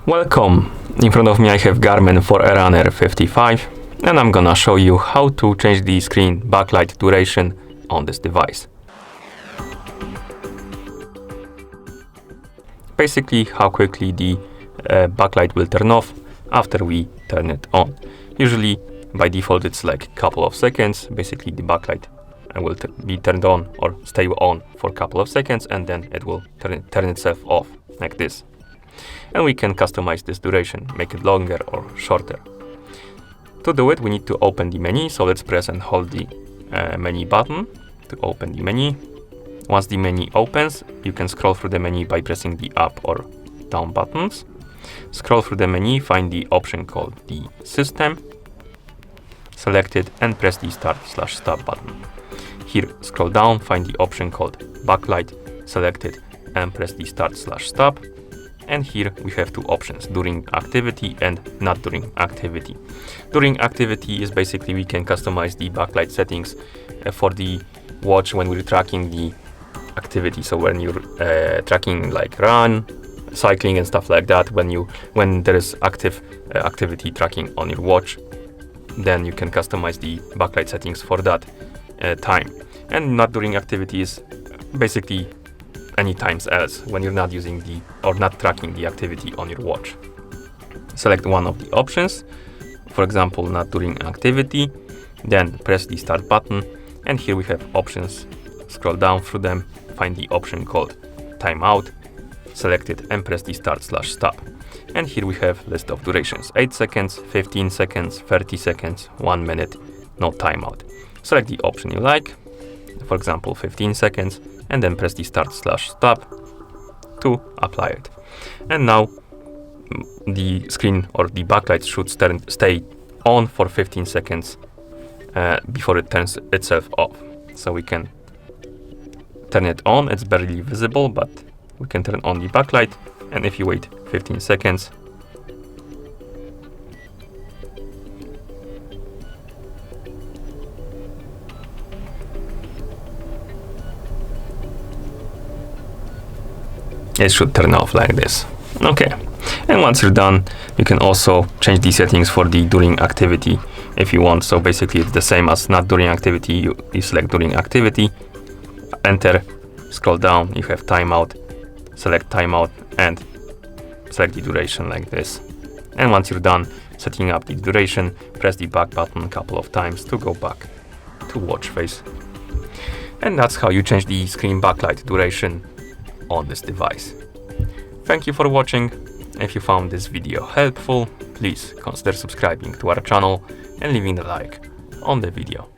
Welcome! In front of me I have Garmin Forerunner 55 and I'm gonna show you how to change the screen backlight duration on this device. Basically how quickly the backlight will turn off after we turn it on. Usually by default it's like a couple of seconds. Basically the backlight will be turned on or stay on for a couple of seconds and then it will turn itself off like this. And we can customize this duration, make it longer or shorter. To do it, we need to open the menu. So let's press and hold the menu button to open the menu. Once the menu opens, you can scroll through the menu by pressing the up or down buttons. Scroll through the menu, find the option called the system, select it and press the start/stop button. Here, scroll down, find the option called backlight, select it and press the start/stop. And here we have two options, during activity and not during activity. During activity is basically we can customize the backlight settings for the watch when we're tracking the activity. So when you're tracking like run, cycling and stuff like that, when there is active activity tracking on your watch, then you can customize the backlight settings for that time. And not during activities, basically any times else when you're not using or not tracking the activity on your watch. Select one of the options, for example, not during activity, then press the start button, and here we have options. Scroll down through them, find the option called timeout, select it and press the start/stop. And here we have list of durations: 8 seconds, 15 seconds, 30 seconds, 1 minute, no timeout. Select the option you like, for example 15 seconds, and then press the start/stop to apply it. And now the screen or the backlight should stay on for 15 seconds before it turns itself off. So we can turn it on, it's barely visible, but we can turn on the backlight, and if you wait 15 seconds, it should turn off like this. Okay, and once you're done, you can also change the settings for the during activity if you want. So basically it's the same as not during activity. You select during activity, enter, scroll down, you have timeout, select timeout and select the duration like this. And once you're done setting up the duration, press the back button a couple of times to go back to watch face. And that's how you change the screen backlight duration on this device. Thank you for watching. If you found this video helpful, please consider subscribing to our channel and leaving a like on the video.